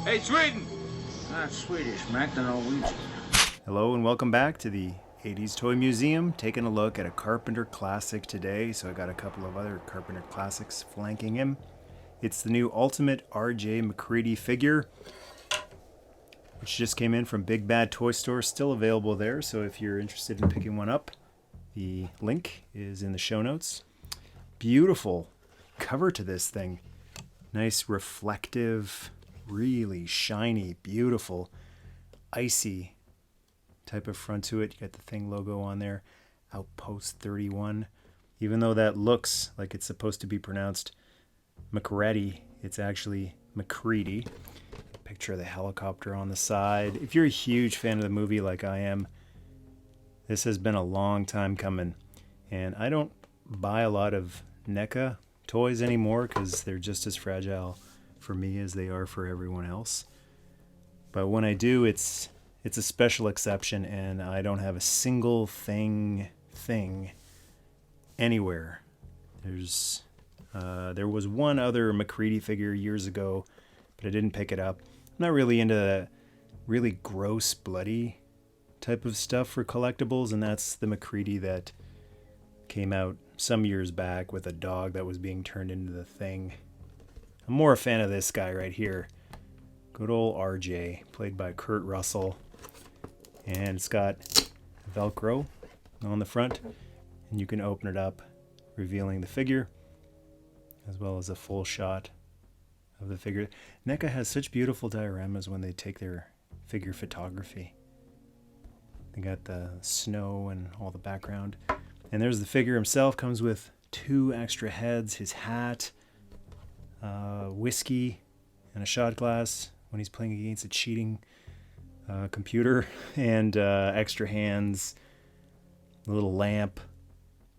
Hey, Sweden! Not Swedish, Mac, the Norwegian. Hello and welcome back to the 80s Toy Museum. Taking a look at a Carpenter classic today. So I got a couple of other Carpenter classics flanking him. It's the new Ultimate RJ MACREADY figure, which just came in from Big Bad Toy Store. Still available there, so if you're interested in picking one up, the link is in the show notes. Beautiful cover to this thing. Nice reflective, really shiny, beautiful, icy type of front to it. You got the Thing logo on there, Outpost 31. Even though that looks like it's supposed to be pronounced MACREADY, it's actually MACREADY. Picture of the helicopter on the side. If you're a huge fan of the movie like I am, this has been a long time coming. And I don't buy a lot of Neca toys anymore because they're just as fragile for me as they are for everyone else. But when I do, it's a special exception, and I don't have a single thing anywhere. There was one other MACREADY figure years ago, but I didn't pick it up. I'm not really into the really gross, bloody type of stuff for collectibles, and that's the MACREADY that came out some years back with a dog that was being turned into the Thing. I'm more a fan of this guy right here. Good old RJ, played by Kurt Russell. And it's got Velcro on the front, and you can open it up, revealing the figure, as well as a full shot of the figure. NECA has such beautiful dioramas when they take their figure photography. They got the snow and all the background. And there's the figure himself, comes with 2 extra heads, his hat, whiskey, and a shot glass when he's playing against a cheating computer, and extra hands, a little lamp.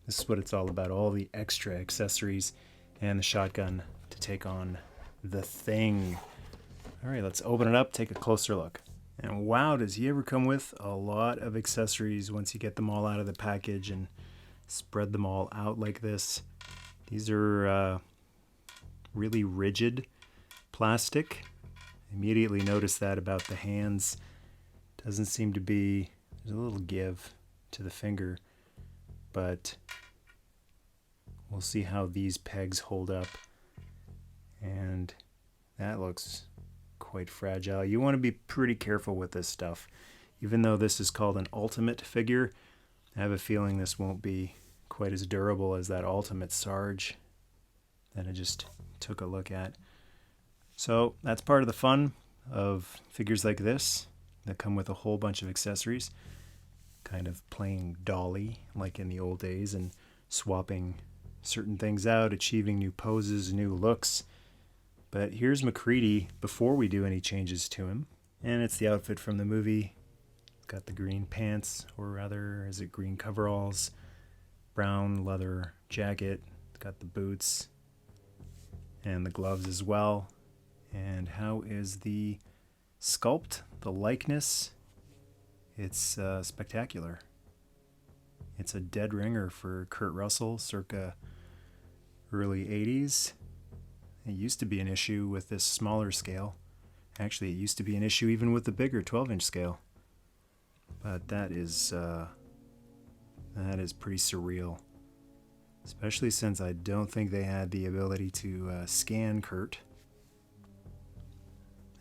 This is what it's all about, all the extra accessories, and the shotgun to take on the Thing. All right, let's open it up, take a closer look. And wow, does he ever come with a lot of accessories once you get them all out of the package and spread them all out like this. These are really rigid plastic. Immediately noticed that about the hands. Doesn't seem to be, there's a little give to the finger, but we'll see how these pegs hold up. And that looks quite fragile. You want to be pretty careful with this stuff. Even though this is called an Ultimate figure, I have a feeling this won't be quite as durable as that Ultimate Sarge that I just took a look at. So that's part of the fun of figures like this that come with a whole bunch of accessories, kind of playing dolly like in the old days and swapping certain things out, achieving new poses, new looks. But here's MACREADY before we do any changes to him, and it's the outfit from the movie. It's got the green pants, or rather, is it green coveralls, brown leather jacket, it's got the boots and the gloves as well. And how is the sculpt, the likeness? It's spectacular. It's a dead ringer for Kurt Russell, circa early 80s. It used to be an issue with this smaller scale. Actually, it used to be an issue even with the bigger 12-inch scale. But that is pretty surreal. Especially since I don't think they had the ability to scan Kurt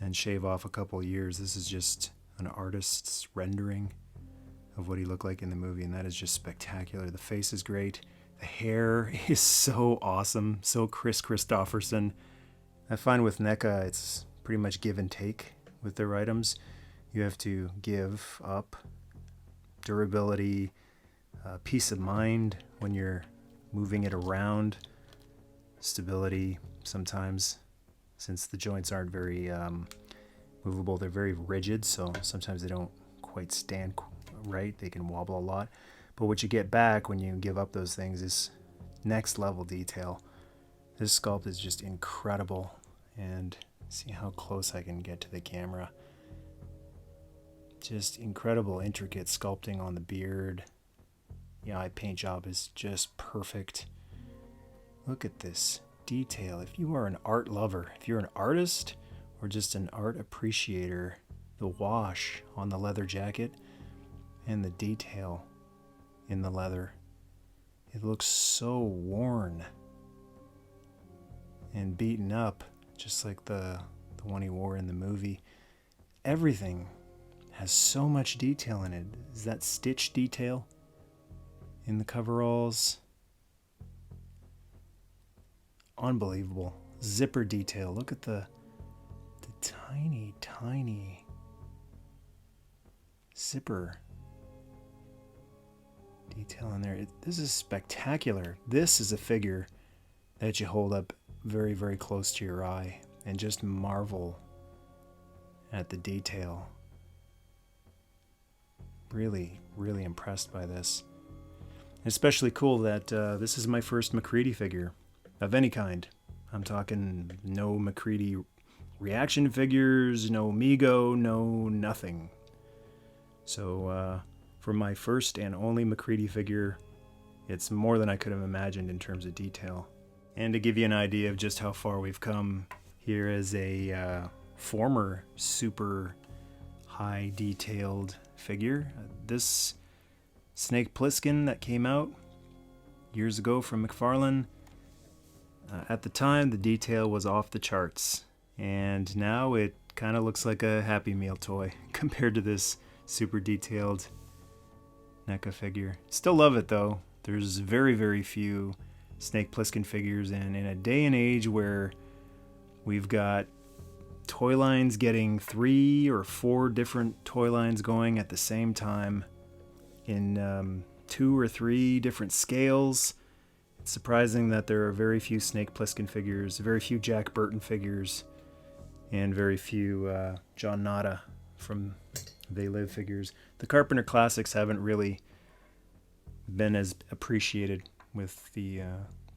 and shave off a couple years. This is just an artist's rendering of what he looked like in the movie, and that is just spectacular. The face is great. The hair is so awesome, so Chris Christopherson. I find with NECA, it's pretty much give and take with their items. You have to give up durability, peace of mind when you're moving it around, stability sometimes, since the joints aren't very movable, they're very rigid, so sometimes they don't quite stand right. They can wobble a lot. But what you get back when you give up those things is next level detail. This sculpt is just incredible, and see how close I can get to the camera. Just incredible, intricate sculpting on the beard. The eye paint job is just perfect. Look at this detail. If you are an art lover, if you're an artist, or just an art appreciator, the wash on the leather jacket and the detail in the leather. It looks so worn and beaten up, just like the one he wore in the movie. Everything has so much detail in it. Is that stitch detail in the coveralls? Unbelievable. Zipper detail. Look at the tiny, tiny zipper detail in there. This is spectacular. This is a figure that you hold up very, very close to your eye and just marvel at the detail. Really, really impressed by this. Especially cool that this is my first MACREADY figure of any kind. I'm talking no MACREADY reaction figures, no Mego, no nothing. So for my first and only MACREADY figure, it's more than I could have imagined in terms of detail. And to give you an idea of just how far we've come, here is a former super high detailed figure. This Snake Plissken that came out years ago from McFarlane. At the time, the detail was off the charts, and now it kind of looks like a Happy Meal toy compared to this super detailed NECA figure. Still love it though. There's very, very few Snake Plissken figures, and in a day and age where we've got toy lines getting 3 or 4 different toy lines going at the same time in 2 or 3 different scales, it's surprising that there are very few Snake Plissken figures, very few Jack Burton figures, and very few John Nada from They Live figures. The Carpenter Classics haven't really been as appreciated with the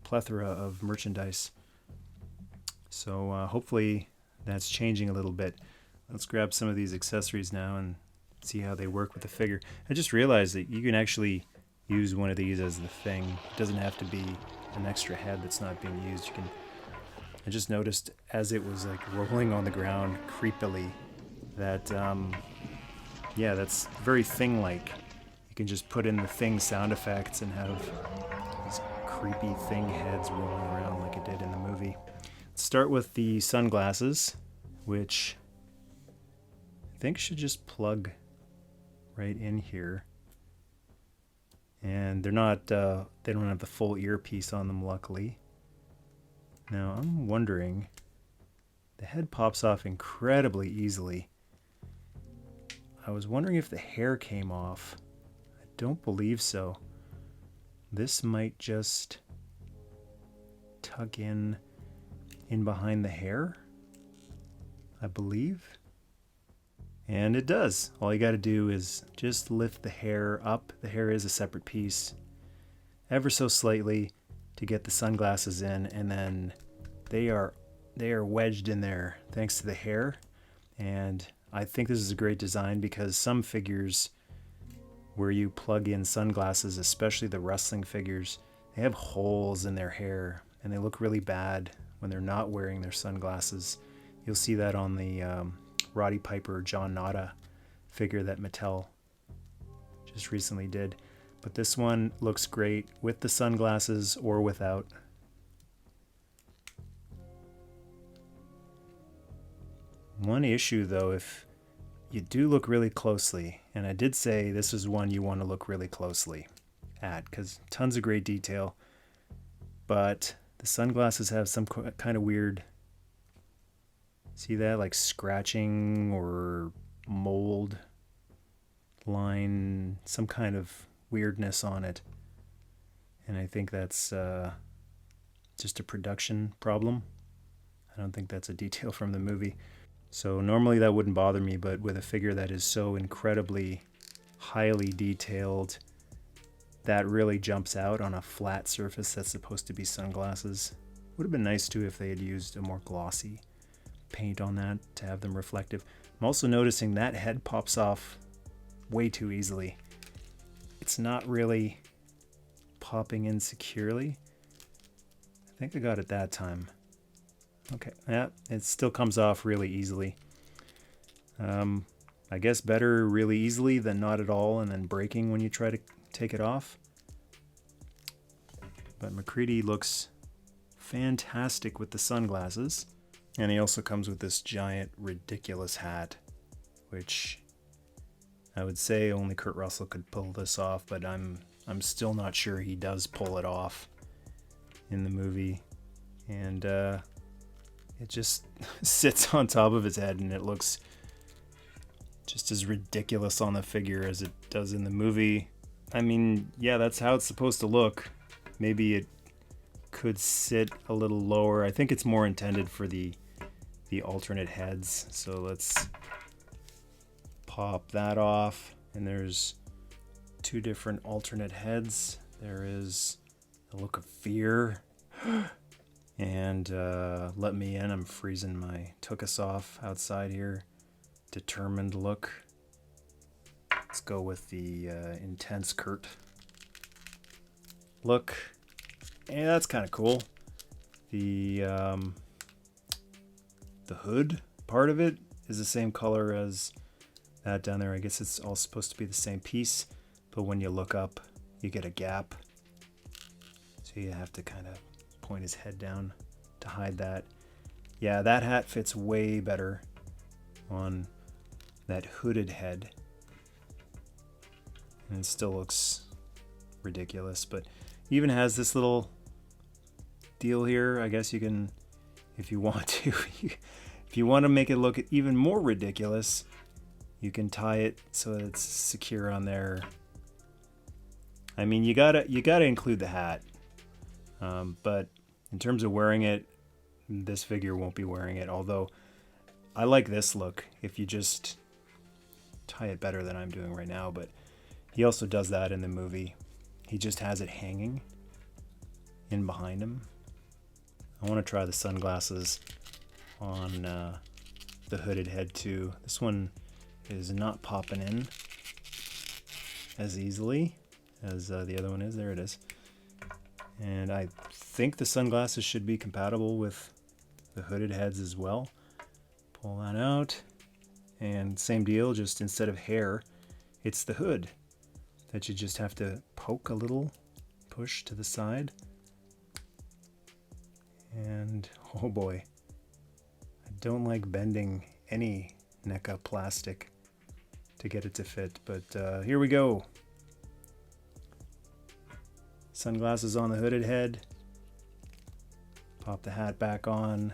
plethora of merchandise. So hopefully that's changing a little bit. Let's grab some of these accessories now and see how they work with the figure. I just realized that you can actually use one of these as the thing. It doesn't have to be an extra head that's not being used. I just noticed as it was like rolling on the ground creepily that yeah, that's very Thing-like. You can just put in the Thing sound effects and have these creepy Thing heads rolling around like it did in the movie. Let's start with the sunglasses, which I think should just plug right in here. And they're not, they don't have the full earpiece on them, luckily. Now, I'm wondering, the head pops off incredibly easily. I was wondering if the hair came off. I don't believe so. This might just tuck in behind the hair, I believe. And it does. All you got to do is just lift the hair up. The hair is a separate piece, ever so slightly, to get the sunglasses in, and then they are wedged in there thanks to the hair. And I think this is a great design because some figures where you plug in sunglasses, especially the wrestling figures, they have holes in their hair and they look really bad when they're not wearing their sunglasses. You'll see that on the Roddy Piper John Nada figure that Mattel just recently did. But this one looks great with the sunglasses or without. One issue though, if you do look really closely, and I did say this is one you want to look really closely at because tons of great detail, but the sunglasses have some kind of weird, see that, like scratching or mold line, some kind of weirdness on it. And I think that's just a production problem. I don't think that's a detail from the movie. So normally that wouldn't bother me, but with a figure that is so incredibly highly detailed, that really jumps out on a flat surface that's supposed to be sunglasses. Would have been nice too if they had used a more glossy paint on that to have them reflective. I'm also noticing that head pops off way too easily. It's not really popping in securely. I think I got it that time. Okay, yeah, it still comes off really easily. I guess better really easily than not at all and then breaking when you try to take it off. But MACREADY looks fantastic with the sunglasses. And he also comes with this giant, ridiculous hat, which I would say only Kurt Russell could pull this off, but I'm still not sure he does pull it off in the movie. And it just sits on top of his head, and it looks just as ridiculous on the figure as it does in the movie. I mean, yeah, that's how it's supposed to look. Maybe it could sit a little lower. I think it's more intended for the alternate heads. So let's pop that off. And there's two different alternate heads. There is the look of fear and let me in. I'm freezing my took us off outside here. Determined look. Let's go with the intense Kurt look. And that's kind of cool. The hood part of it is the same color as that down there. I guess it's all supposed to be the same piece, but when you look up, you get a gap. So you have to kind of point his head down to hide that. Yeah, that hat fits way better on that hooded head. And it still looks ridiculous, but even has this little deal here. I guess you can, if you want to, if you want to make it look even more ridiculous, you can tie it so that it's secure on there. I mean, you gotta include the hat, but in terms of wearing it, this figure won't be wearing it. Although I like this look if you just tie it better than I'm doing right now. But he also does that in the movie. He just has it hanging in behind him. I want to try the sunglasses on the hooded head too. This one is not popping in as easily as the other one is. There it is. And I think the sunglasses should be compatible with the hooded heads as well. Pull that out. And same deal, just instead of hair, it's the hood that you just have to poke a little, push to the side. And oh boy, I don't like bending any Neca plastic to get it to fit, but here we go. Sunglasses on the hooded head. Pop the hat back on.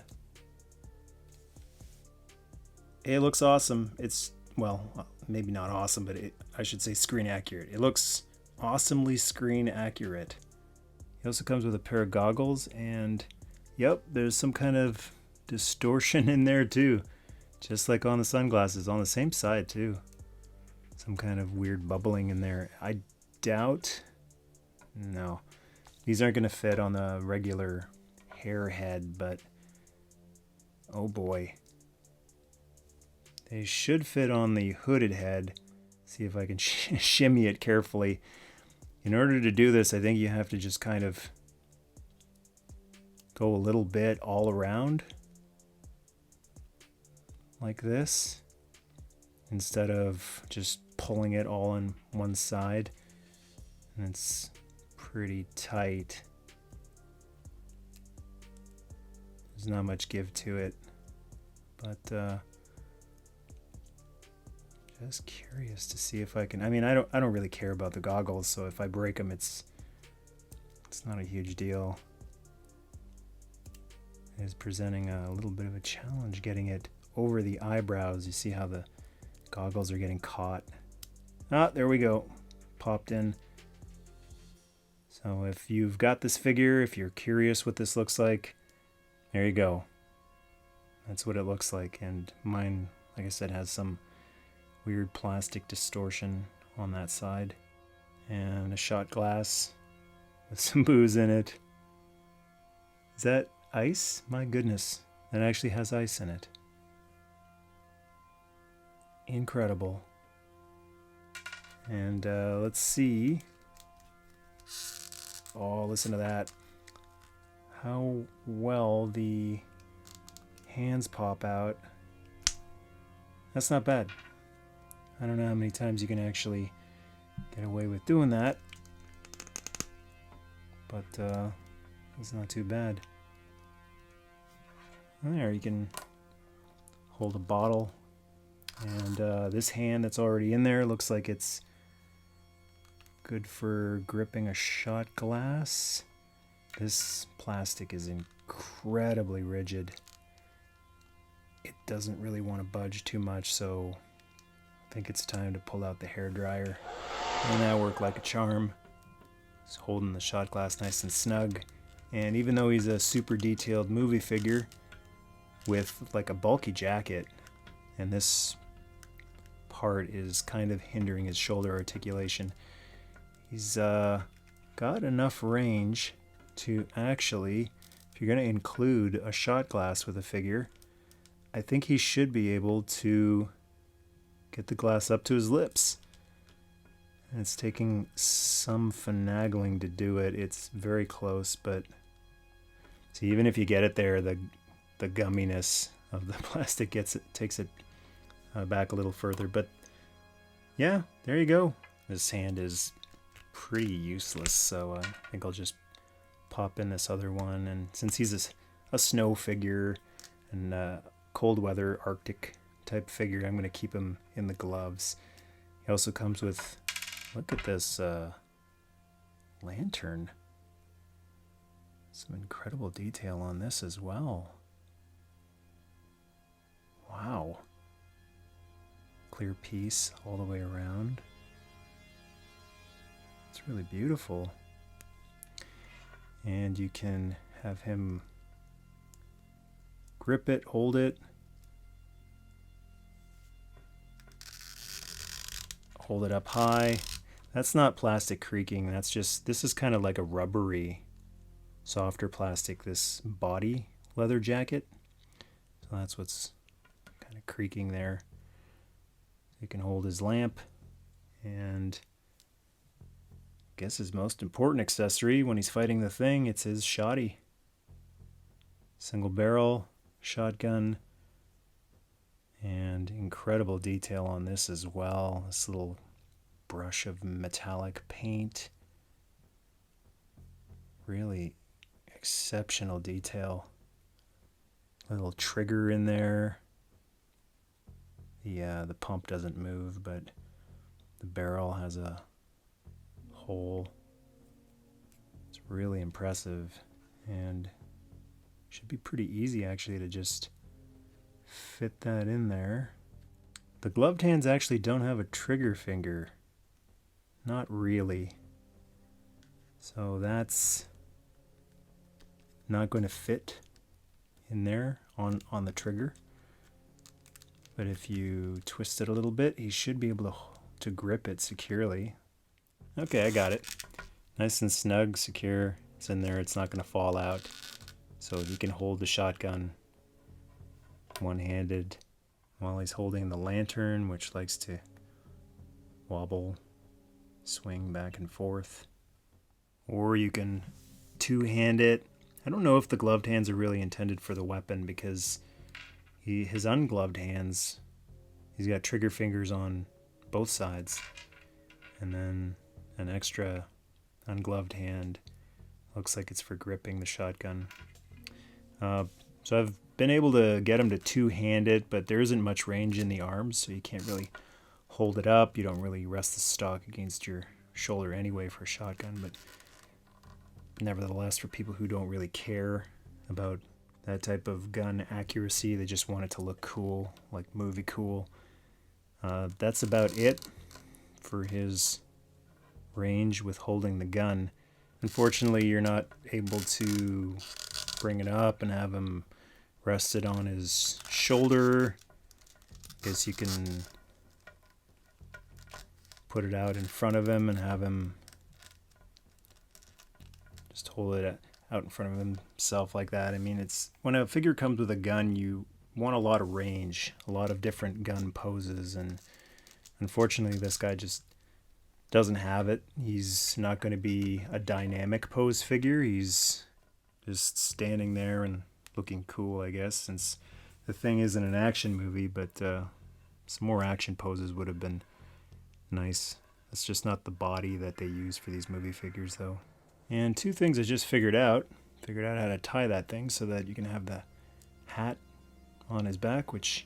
It looks awesome. It's, well, maybe not awesome, but I should say screen accurate. It looks awesomely screen accurate. He also comes with a pair of goggles, and yep, there's some kind of distortion in there too. Just like on the sunglasses, on the same side too. Some kind of weird bubbling in there. I doubt, no. These aren't going to fit on the regular hair head, but oh boy. They should fit on the hooded head. See if I can shimmy it carefully. In order to do this, I think you have to just kind of go a little bit all around like this instead of just pulling it all on one side. And it's pretty tight. There's not much give to it, but just curious to see if I can. I mean, I don't really care about the goggles, so if I break them, it's not a huge deal. It is presenting a little bit of a challenge getting it over the eyebrows. You see how the goggles are getting caught. Ah, there we go. Popped in. So if you've got this figure, if you're curious what this looks like, there you go. That's what it looks like. And mine, like I said, has some weird plastic distortion on that side. And a shot glass with some booze in it. Is that ice? My goodness. That actually has ice in it. Incredible. And let's see. Oh, listen to that. How well the hands pop out. That's not bad. I don't know how many times you can actually get away with doing that, but it's not too bad. There, you can hold a bottle, and this hand that's already in there looks like it's good for gripping a shot glass. This plastic is incredibly rigid. It doesn't really want to budge too much, so I think it's time to pull out the hairdryer. And that worked like a charm. He's holding the shot glass nice and snug. And even though he's a super detailed movie figure with like a bulky jacket, and this part is kind of hindering his shoulder articulation, he's got enough range to actually, if you're going to include a shot glass with a figure, I think he should be able to get the glass up to his lips. And it's taking some finagling to do it. It's very close, but see, even if you get it there, the gumminess of the plastic takes it back a little further. But yeah, there you go. This hand is pretty useless, so I think I'll just pop in this other one. And since he's a snow figure and cold weather Arctic type figure, I'm going to keep him in the gloves. He also comes with, look at this lantern. Some incredible detail on this as well. Wow. Clear piece all the way around. It's really beautiful. And you can have him grip it, hold it, hold it up high. That's not plastic creaking, that's just, this is kind of like a rubbery, softer plastic, this body leather jacket. So that's what's kind of creaking there. You can hold his lamp, and I guess his most important accessory when he's fighting the thing, it's his shotty. Single barrel shotgun, and incredible detail on this as well. This little brush of metallic paint. Really exceptional detail. Little trigger in there. The pump doesn't move, but the barrel has a hole. It's really impressive, and should be pretty easy actually to just fit that in there. The gloved hands actually don't have a trigger finger. Not really. So that's not going to fit in there on the trigger. But if you twist it a little bit, he should be able to grip it securely. Okay, I got it. Nice and snug, secure. It's in there, it's not going to fall out. So he can hold the shotgun one-handed while he's holding the lantern, which likes to wobble, swing back and forth. Or you can two-hand it. I don't know if the gloved hands are really intended for the weapon, because his ungloved hands, he's got trigger fingers on both sides, and then an extra ungloved hand looks like it's for gripping the shotgun. So I've been able to get him to two-hand it, but there isn't much range in the arms, so you can't really hold it up. You don't really rest the stock against your shoulder anyway for a shotgun, but nevertheless, for people who don't really care about that type of gun accuracy, they just want it to look cool, like movie cool. That's about it for his range with holding the gun. Unfortunately, you're not able to bring it up and have him rested on his shoulder. I guess you can put it out in front of him and have him just hold it out in front of himself like that. I mean, it's when a figure comes with a gun, you want a lot of range, a lot of different gun poses, and unfortunately this guy just doesn't have it. He's not going to be a dynamic pose figure. He's just standing there and looking cool, I guess, since the thing isn't an action movie, but some more action poses would have been nice. That's just not the body that they use for these movie figures, though. And two things I just figured out. Figured out how to tie that thing so that you can have the hat on his back, which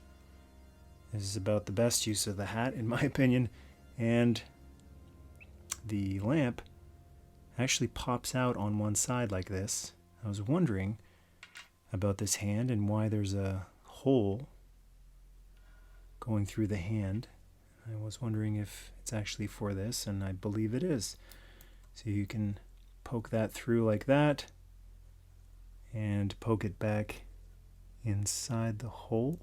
is about the best use of the hat, in my opinion. And the lamp actually pops out on one side like this. I was wondering about this hand and why there's a hole going through the hand. I was wondering if it's actually for this, and I believe it is. So you can poke that through like that and poke it back inside the hole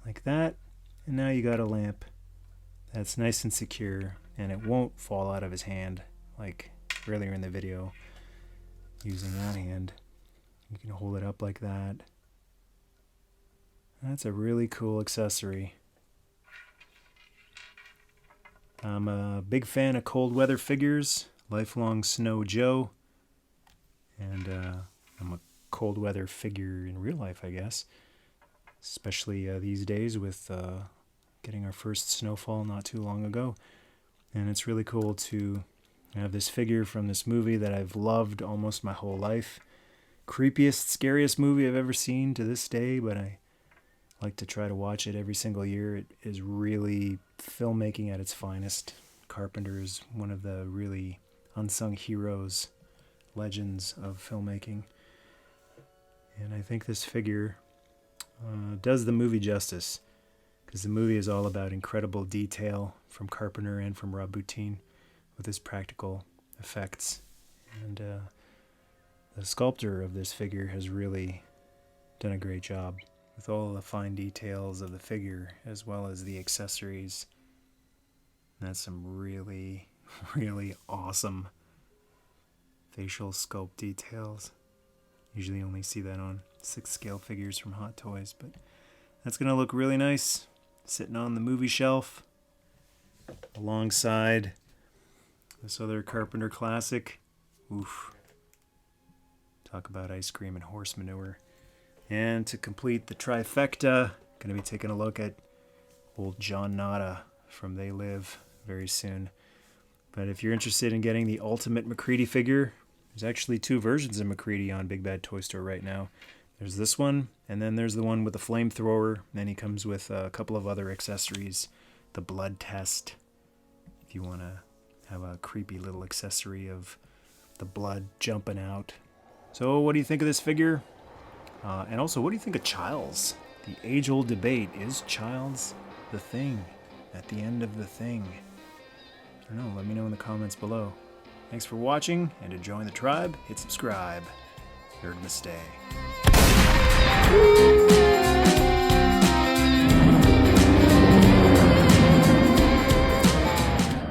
like that, and now you got a lamp that's nice and secure, and it won't fall out of his hand like earlier in the video using that hand. You can hold it up like that. That's a really cool accessory. I'm a big fan of cold weather figures, lifelong Snow Joe, and I'm a cold weather figure in real life, I guess, especially these days with getting our first snowfall not too long ago. And it's really cool to have this figure from this movie that I've loved almost my whole life. Creepiest, scariest movie I've ever seen to this day, but I like to try to watch it every single year. It is really filmmaking at its finest. Carpenter is one of the really unsung heroes, legends of filmmaking. And I think this figure does the movie justice, because the movie is all about incredible detail from Carpenter and from Rob Bottin with his practical effects. And the sculptor of this figure has really done a great job with all the fine details of the figure as well as the accessories. And that's some really, really awesome facial sculpt details. Usually only see that on 6 scale figures from Hot Toys, but that's going to look really nice sitting on the movie shelf alongside this other Carpenter classic. Oof. Talk about ice cream and horse manure. And to complete the trifecta, going to be taking a look at old John Nada from They Live very soon. But if you're interested in getting the ultimate MACREADY figure, there's actually 2 versions of MACREADY on Big Bad Toy Store right now. There's this one, and then there's the one with the flamethrower. Then he comes with a couple of other accessories. The blood test, if you want to have a creepy little accessory of the blood jumping out. So what do you think of this figure? And also, what do you think of Childs? The age-old debate, is Childs the thing at the end of the thing? I don't know, let me know in the comments below. Thanks for watching, and to join the tribe, hit subscribe. You're to stay.